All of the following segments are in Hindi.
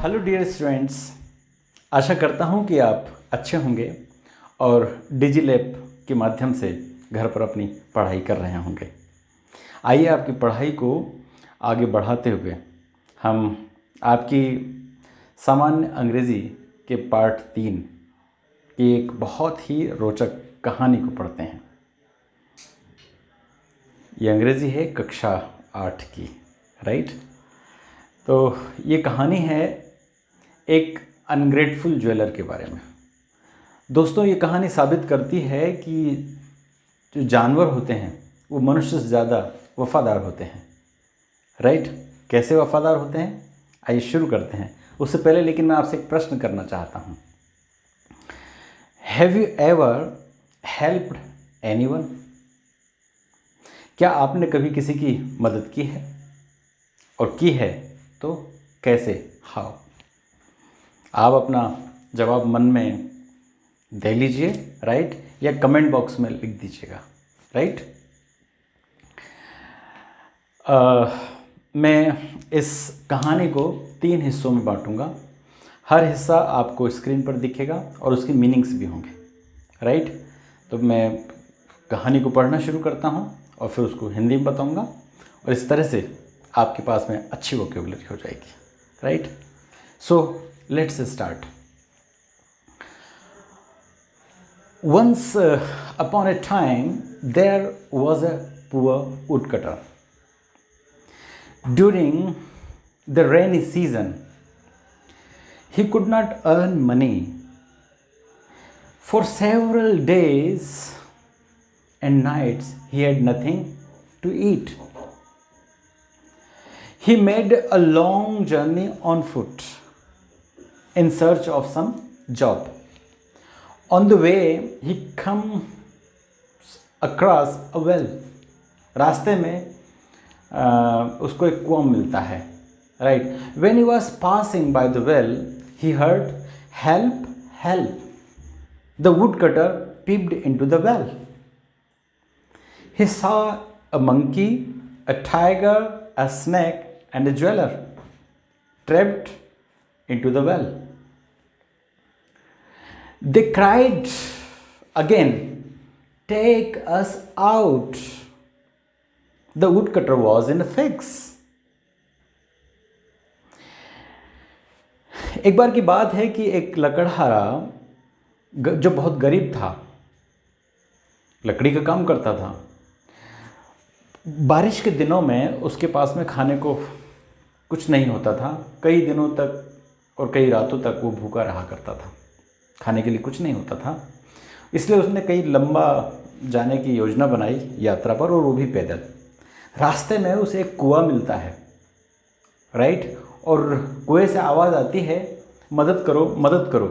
हेलो डियर स्टूडेंट्स, आशा करता हूँ कि आप अच्छे होंगे और डिजिलैब के माध्यम से घर पर अपनी पढ़ाई कर रहे होंगे। आइए आपकी पढ़ाई को आगे बढ़ाते हुए हम आपकी सामान्य अंग्रेज़ी के पार्ट 3 की एक बहुत ही रोचक कहानी को पढ़ते हैं। ये अंग्रेज़ी है कक्षा 8 की, राइट। तो ये कहानी है एक अनग्रेटफुल ज्वेलर के बारे में। दोस्तों, ये कहानी साबित करती है कि जो जानवर होते हैं वो मनुष्य से ज़्यादा वफ़ादार होते हैं, राइट। कैसे वफ़ादार होते हैं, आइए शुरू करते हैं। उससे पहले लेकिन मैं आपसे एक प्रश्न करना चाहता हूँ। Have you ever helped anyone? क्या आपने कभी किसी की मदद की है, और की है तो कैसे, हाउ? आप अपना जवाब मन में दे लीजिए, राइट, या कमेंट बॉक्स में लिख दीजिएगा, राइट। मैं इस कहानी को 3 हिस्सों में बांटूंगा। हर हिस्सा आपको स्क्रीन पर दिखेगा और उसकी मीनिंग्स भी होंगे, राइट। तो मैं कहानी को पढ़ना शुरू करता हूँ और फिर उसको हिंदी में बताऊँगा, और इस तरह से आपके पास में अच्छी वोकेबुलरी हो जाएगी, right. So let's start. Once upon a time there was a poor woodcutter. During the rainy season, he could not earn money. For several days and nights he had nothing to eat. He made a long journey on foot in search of some job. On the way he comes across a well. रास्ते में उसको एक कुआं मिलता है, right. When he was passing by the well, he heard, "Help, help!" The woodcutter peeped into the well. He saw a monkey, a tiger, a snake, and a jeweler trapped into the well. They cried again, "Take us out!" The woodcutter was in a fix. एक बार की बात है कि एक लकड़हारा जो बहुत गरीब था, लकड़ी का काम करता था, बारिश के दिनों में उसके पास में खाने को कुछ नहीं होता था। कई दिनों तक और कई रातों तक वो भूखा रहा करता था, खाने के लिए कुछ नहीं होता था। इसलिए उसने कई लंबा जाने की योजना बनाई यात्रा पर, और वो भी पैदल। रास्ते में उसे एक कुआं मिलता है, राइट, और कुएं से आवाज़ आती है, "मदद करो, मदद करो।"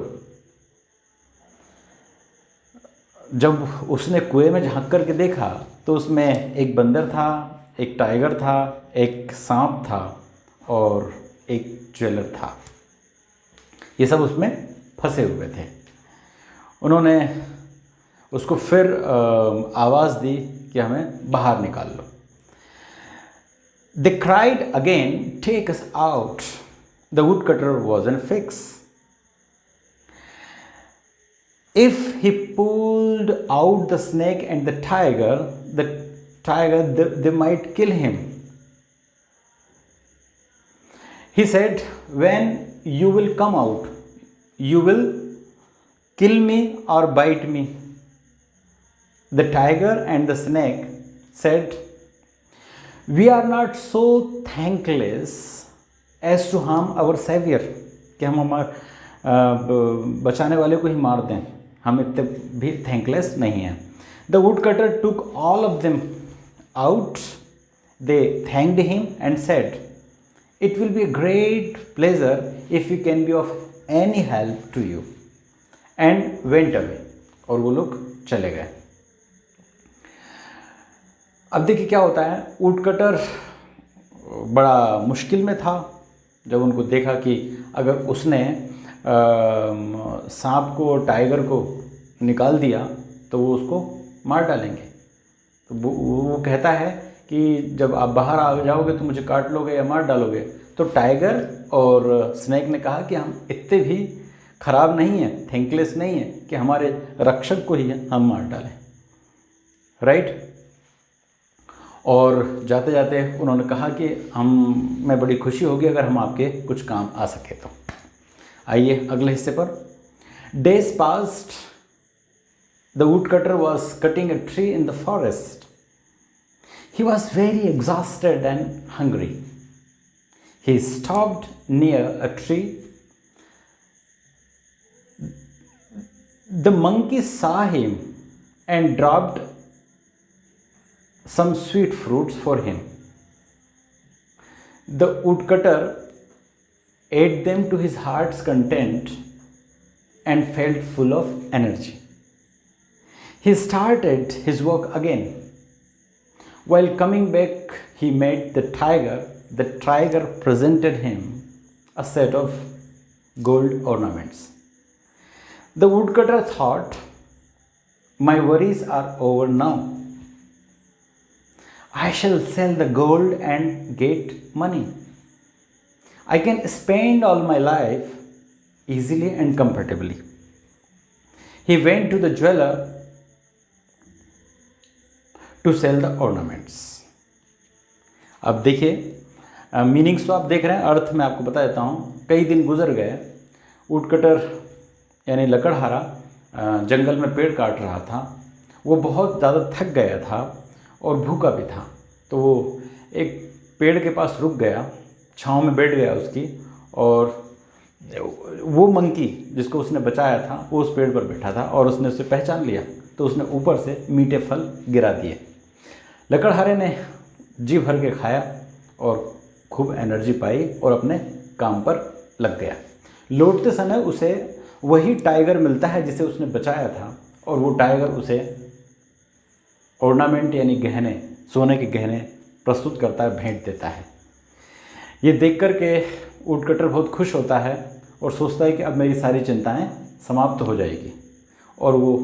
जब उसने कुएं में झांक कर के देखा तो उसमें एक बंदर था, एक टाइगर था, एक सांप था और एक ज्वेलर था। ये सब उसमें फंसे हुए थे। उन्होंने उसको फिर आवाज़ दी कि हमें बाहर निकाल लो। They cried again, "Take us out!" The woodcutter was in a fix. If he pulled out the snake and the tiger, they might kill him. He said, "When you will come out, you will kill me or bite me." The tiger and the snake said, "We are not so thankless as to harm our savior." कि हम हमारे बचाने वाले को ही मार दें, हम इतने भी थैंकलेस नहीं हैं। The woodcutter took all of them out. They thanked him and said, "It will be a great pleasure if we can be of any help to you." And went away. और वो लोग चले गए। अब देखिए क्या होता है। वुडकटर बड़ा मुश्किल में था जब उनको देखा कि अगर उसने सांप को, टाइगर को निकाल दिया तो वो उसको मार डालेंगे। तो वो कहता है कि जब आप बाहर आ जाओगे तो मुझे काट लोगे या मार डालोगे। तो टाइगर और स्नेक ने कहा कि हम इतने भी खराब नहीं हैं, थैंकलेस नहीं हैं कि हमारे रक्षक को ही हम मार डालें, राइट। और जाते जाते उन्होंने कहा कि मैं बड़ी खुशी होगी अगर हम आपके कुछ काम आ सके तो। आइए अगले हिस्से पर। Days past, the wood cutter was cutting a tree in the forest. He was very exhausted and hungry. He stopped near a tree. The monkey saw him and dropped some sweet fruits for him. The woodcutter ate them to his heart's content and felt full of energy. He started his work again. While coming back, he met the tiger. The tiger presented him a set of gold ornaments. The woodcutter thought, my worries are over now. I shall sell the gold and get money. I can spend all my life easily and comfortably. He went to the jeweler to sell the ornaments. अब देखिए मीनिंग्स तो आप देख रहे हैं, अर्थ मैं आपको बता देता हूँ. कई दिन गुजर गए. वुडकटर यानी लकड़हारा जंगल में पेड़ काट रहा था. वो बहुत ज़्यादा थक गया था और भूखा भी था. तो वो एक पेड़ के पास रुक गया, छाँव में बैठ गया उसकी, और वो मंकी जिसको उसने बचाया था वो उस पेड़ पर बैठा था और उसने उसे पहचान लिया. तो उसने ऊपर से मीठे फल गिरा दिए. लकड़हारे ने जी भर के खाया और खूब एनर्जी पाई और अपने काम पर लग गया. लौटते समय उसे वही टाइगर मिलता है जिसे उसने बचाया था, और वो टाइगर उसे ऑर्नामेंट यानी गहने, सोने के गहने प्रस्तुत करता है, भेंट देता है. ये देख कर के वुडकटर बहुत खुश होता है और सोचता है कि अब मेरी सारी चिंताएं समाप्त हो जाएगी. और वो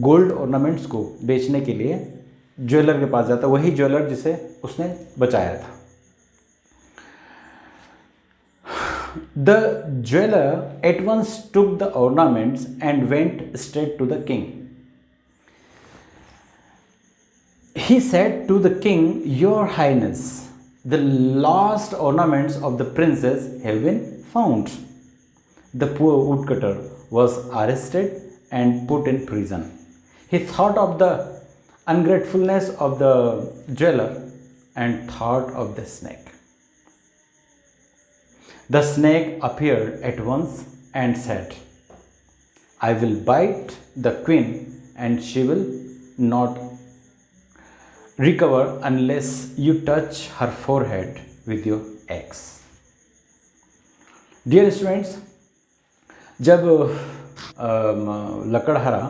गोल्ड ऑर्नामेंट्स को बेचने के लिए ज्वेलर के पास जाता है, वही ज्वेलर जिसे उसने बचाया था. The jeweller at once took the ornaments and went straight to the king. He said to the king, Your Highness, the lost ornaments of the princess have been found. The poor woodcutter was arrested and put in prison. He thought of the ungratefulness of the jeweler and thought of the snake. The snake appeared at once and said, I will bite the queen and she will not recover unless you touch her forehead with your axe. Dear students, जब लकड़हारा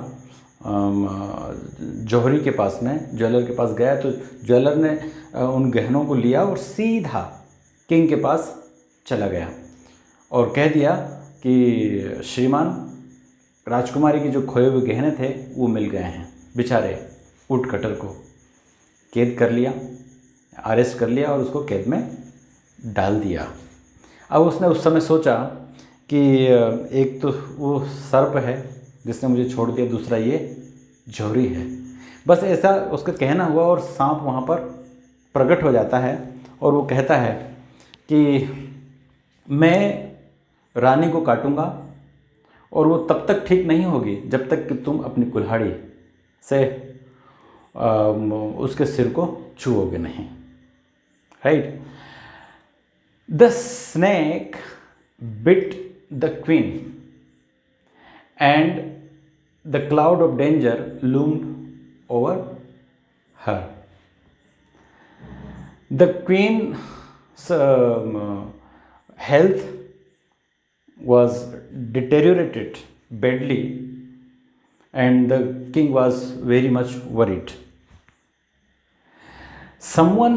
जौहरी के पास में ज्वेलर के पास गया तो ज्वेलर ने उन गहनों को लिया और सीधा किंग के पास चला गया और कह दिया कि श्रीमान, राजकुमारी के जो खोए हुए गहने थे वो मिल गए हैं. बेचारे वुडकटर को कैद कर लिया, अरेस्ट कर लिया और उसको कैद में डाल दिया. अब उसने उस समय सोचा कि एक तो वो सर्प है जिसने मुझे छोड़ दिया, दूसरा ये जौहरी है. बस ऐसा उसका कहना हुआ और सांप वहाँ पर प्रकट हो जाता है और वो कहता है कि मैं रानी को काटूंगा और वो तब तक ठीक नहीं होगी जब तक कि तुम अपनी कुल्हाड़ी से उसके सिर को छुओगे नहीं. Right. The snake bit the queen and the cloud of danger loomed over her. The queen's health was deteriorated badly and the king was very much worried. Someone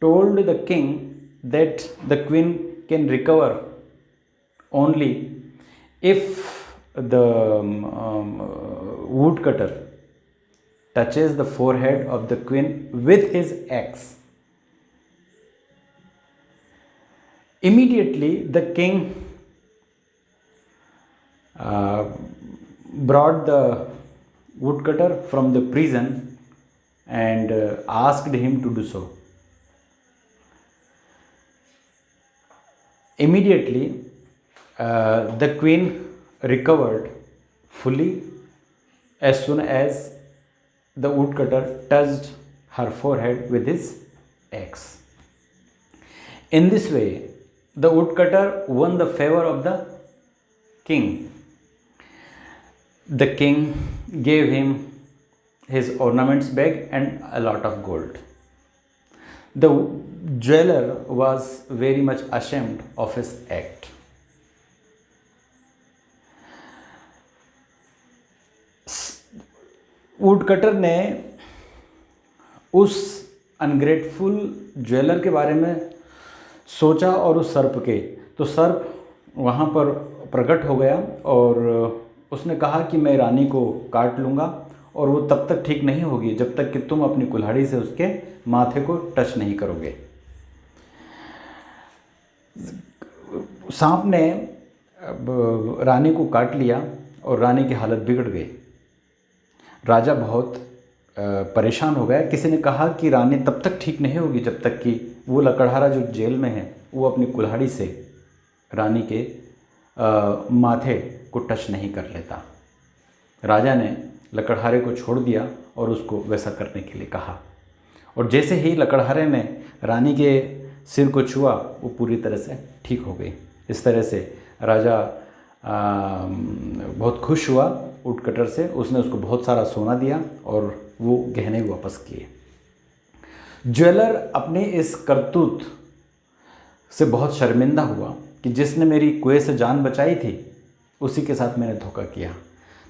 told the king that the queen can recover only if the woodcutter touches the forehead of the queen with his axe. Immediately the king brought the woodcutter from the prison and asked him to do so. Immediately the queen recovered fully as soon as the woodcutter touched her forehead with his axe. In this way, the woodcutter won the favor of the king. The king gave him his ornaments back and a lot of gold. The jeweler was very much ashamed of his act. Woodcutter ने उस अनग्रेटफुल ज्वेलर के बारे में सोचा और उस सर्प के, तो सर्प वहाँ पर प्रकट हो गया और उसने कहा कि मैं रानी को काट लूँगा और वो तब तक ठीक नहीं होगी जब तक कि तुम अपनी कुल्हाड़ी से उसके माथे को टच नहीं करोगे। सांप ने रानी को काट लिया और रानी की हालत बिगड़ गई। राजा बहुत परेशान हो गया। किसी ने कहा कि रानी तब तक ठीक नहीं होगी जब तक कि वो लकड़हारा जो जेल में है वो अपनी कुल्हाड़ी से रानी के माथे को टच नहीं कर लेता। राजा ने लकड़हारे को छोड़ दिया और उसको वैसा करने के लिए कहा, और जैसे ही लकड़हारे ने रानी के सिर को छुआ वो पूरी तरह से ठीक हो गई। इस तरह से राजा बहुत खुश हुआ वुडकटर से। उसने उसको बहुत सारा सोना दिया और वो गहने वापस किए। ज्वेलर अपने इस करतूत से बहुत शर्मिंदा हुआ कि जिसने मेरी कुएं से जान बचाई थी उसी के साथ मैंने धोखा किया।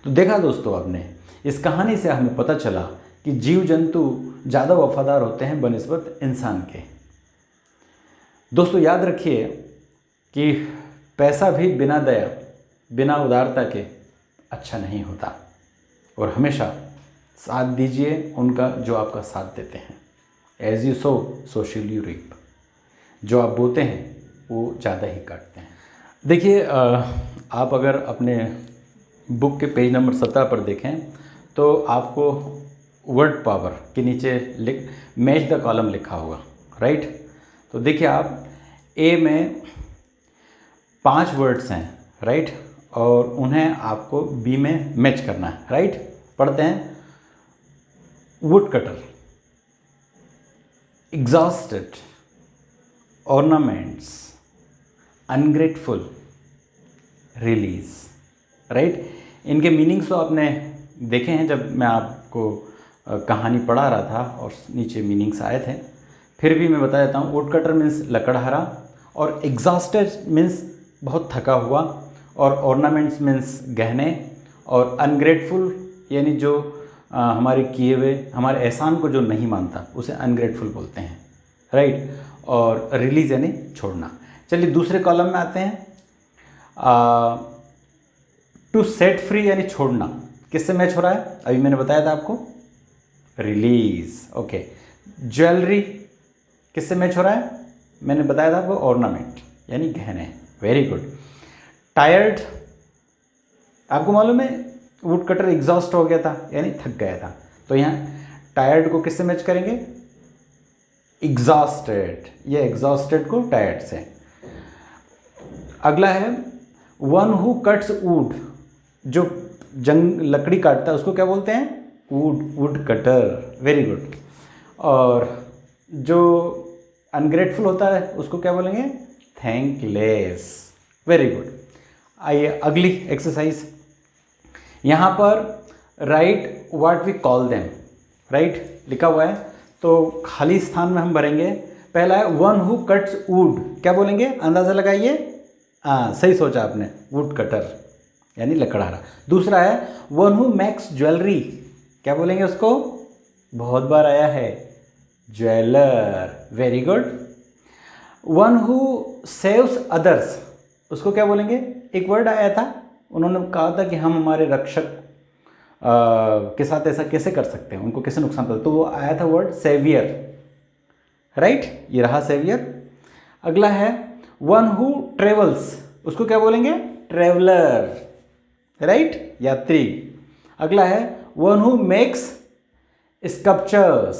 तो देखा दोस्तों, आपने इस कहानी से हमें पता चला कि जीव जंतु ज़्यादा वफादार होते हैं बनिस्बत इंसान के। दोस्तों याद रखिए कि पैसा भी बिना दया, बिना उदारता के अच्छा नहीं होता, और हमेशा साथ दीजिए उनका जो आपका साथ देते हैं। एज यू सो सो शिल यू रीप। जो आप बोते हैं वो ज़्यादा ही काटते हैं। देखिए, आप अगर अपने बुक के पेज नंबर 17 पर देखें तो आपको वर्ड पावर के नीचे मैच द कॉलम लिखा होगा, राइट। तो देखिए आप, ए में 5 वर्ड्स हैं, राइट, और उन्हें आपको बी में मैच करना है, राइट। पढ़ते हैं। Wood cutter, exhausted, ornaments, ungrateful, release, right. इनके मीनिंग्स तो आपने देखे हैं जब मैं आपको कहानी पढ़ा रहा था और नीचे मीनिंग्स आए थे। फिर भी मैं बता देता हूँ। वुड कटर मीन्स लकड़हारा, और एग्जॉस्टेड मीन्स बहुत थका हुआ, और ऑर्नामेंट्स मीन्स गहने, और अनग्रेटफुल यानी जो हमारे किए हुए हमारे एहसान को जो नहीं मानता उसे अनग्रेटफुल बोलते हैं, राइट। और रिलीज यानी छोड़ना। चलिए दूसरे कॉलम में आते हैं। टू सेट फ्री यानी छोड़ना, किससे मैच हो रहा है? अभी मैंने बताया था आपको, रिलीज, ओके। ज्वेलरी किससे मैच हो रहा है? मैंने बताया था आपको, ऑर्नामेंट यानी गहने, वेरी गुड। टायर्ड, आपको मालूम है वुड कटर एग्जॉस्ट हो गया था यानी थक गया था, तो यहाँ टायर्ड को किससे मैच करेंगे? एग्जॉस्टेड, ये एग्जॉस्टेड को टायर्ड से। अगला है वन हु कट्स वुड, जो लकड़ी काटता है उसको क्या बोलते हैं? Wood cutter, very good. और जो अनग्रेटफुल होता है उसको क्या बोलेंगे? Thankless, very good. आइए अगली एक्सरसाइज। यहाँ पर write what we call them, write लिखा हुआ है, तो खाली स्थान में हम भरेंगे। पहला है वन हु कट्स वुड, क्या बोलेंगे? अंदाज़ा लगाइए। हाँ सही सोचा आपने, वुड कटर यानी लकड़हारा। दूसरा है वन हु मेक्स ज्वेलरी, क्या बोलेंगे उसको? बहुत बार आया है, jeweller, very good. One who saves others, उसको क्या बोलेंगे? एक वर्ड आया था, उन्होंने कहा था कि हम हमारे रक्षक के साथ ऐसा कैसे कर सकते हैं, उनको कैसे नुकसान पहुंचाते, तो वो आया था वर्ड सेवियर, राइट। ये रहा सेवियर। अगला है वन हु ट्रेवल्स, उसको क्या बोलेंगे? ट्रेवलर, राइट, यात्री। अगला है वन हु मेक्स स्कल्पचर्स,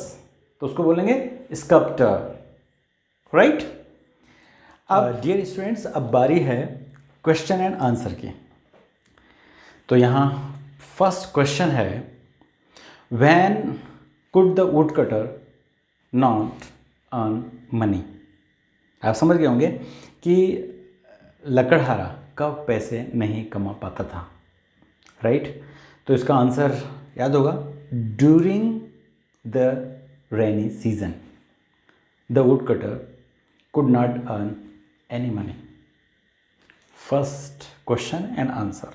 तो उसको बोलेंगे स्कल्प्टर, राइट। अब डियर स्टूडेंट्स, अब बारी है क्वेश्चन एंड आंसर की। तो यहाँ फर्स्ट क्वेश्चन है, when could the wood cutter not earn money. आप समझ गए होंगे कि लकड़हारा कब पैसे नहीं कमा पाता था, राइट। तो इसका आंसर याद होगा, during the rainy season the wood cutter could not earn any money. First question and answer.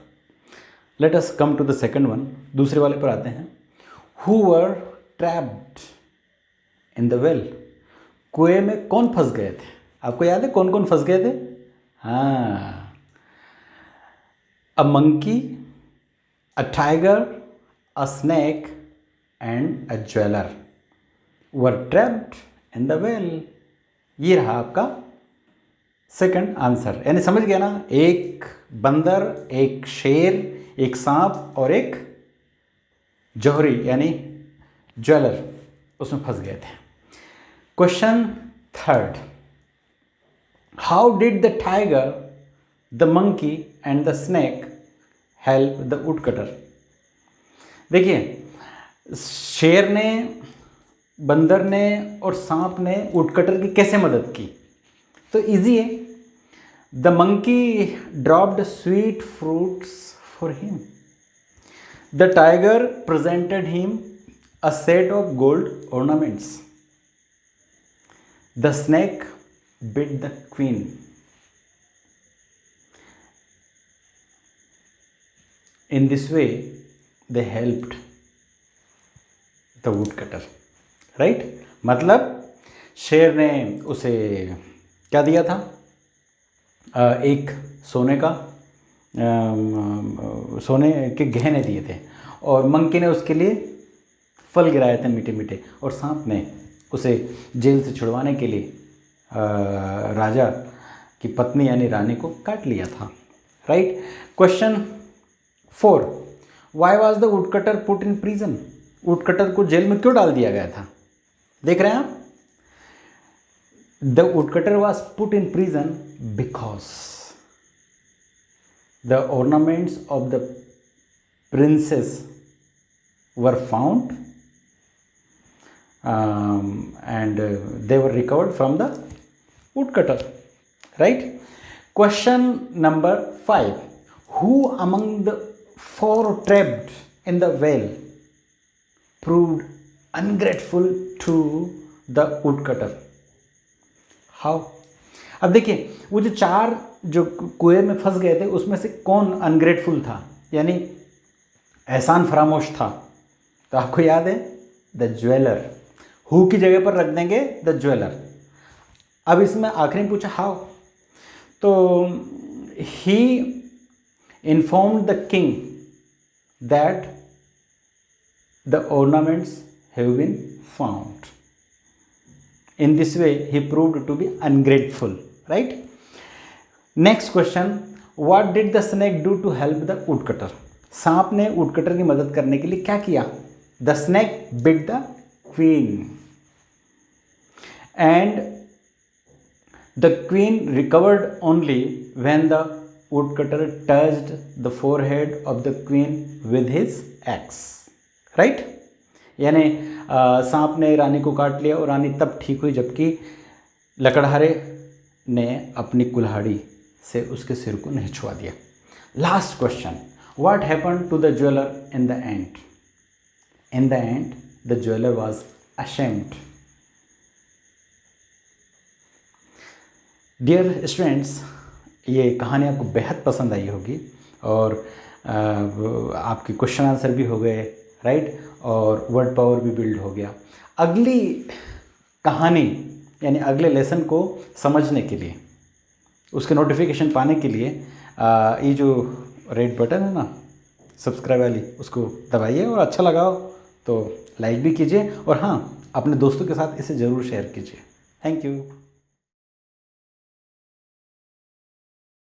Let us come to the second one, दूसरे वाले पर आते हैं। Who were trapped in the well, कुएं में कौन फंस गए थे? आपको याद है कौन कौन फंस गए थे? हाँ, a monkey, a tiger, a snake and a jeweller were trapped in the well. ये रहा आपका सेकंड आंसर। यानी समझ गया ना, एक बंदर, एक शेर, एक सांप और एक जौहरी यानी ज्वेलर उसमें फंस गए थे। Question third, how did the tiger, the monkey and the snake help the wood cutter. देखिए, शेर ने, बंदर ने और सांप ने वुड कटर की कैसे मदद की? तो इजी है। The monkey dropped sweet fruits for him, the tiger presented him a set of gold ornaments, the snake bit the queen, in this way they helped the woodcutter, right। मतलब शेर ने उसे क्या दिया था? एक सोने का, सोने के गहने दिए थे, और मंकी ने उसके लिए फल गिराए थे मीठे मीठे, और सांप ने उसे जेल से छुड़वाने के लिए राजा की पत्नी यानी रानी को काट लिया था, right. Question 4, why was the woodcutter put in prison. Woodcutter को जेल में क्यों डाल दिया गया था? देख रहे हैं आप, the woodcutter was put in prison because the ornaments of the princess were found and they were recovered from the woodcutter, right। Question number 5, who among the 4 trapped in the well proved ungrateful to the woodcutter? How? अब देखिए, वो जो 4 जो कुएं में फंस गए थे उसमें से कौन अनग्रेटफुल था, यानी एहसान फरामोश था? तो आपको याद है, द ज्वेलर। हु की जगह पर रख देंगे द ज्वेलर। अब इसमें आखिरी में पूछा हाउ, तो he informed the king that the ornaments have been found. In this way he proved to be ungrateful, right। Next question, what did the snake do to help the woodcutter? सांप ने वुडकटर की मदद करने के लिए क्या किया? The snake bit the queen and the queen recovered only when the woodcutter touched the forehead of the queen with his axe, right। यानी सांप ने रानी को काट लिया और रानी तब ठीक हुई जबकि लकड़हारे ने अपनी कुल्हाड़ी से उसके सिर को नहीं छुआ दिया। Last question, what happened to the jeweller in the end? In the end the jeweler was ashamed. Dear students, ये कहानी आपको बेहद पसंद आई होगी और आपके क्वेश्चन आंसर भी हो गए, राइट, और वर्ड पावर भी बिल्ड हो गया। अगली कहानी यानी अगले लेसन को समझने के लिए, उसके नोटिफिकेशन पाने के लिए ये जो रेड बटन है ना सब्सक्राइब वाली, उसको दबाइए, और अच्छा लगा हो तो लाइक भी कीजिए, और हाँ, अपने दोस्तों के साथ इसे ज़रूर शेयर कीजिए। Thank you.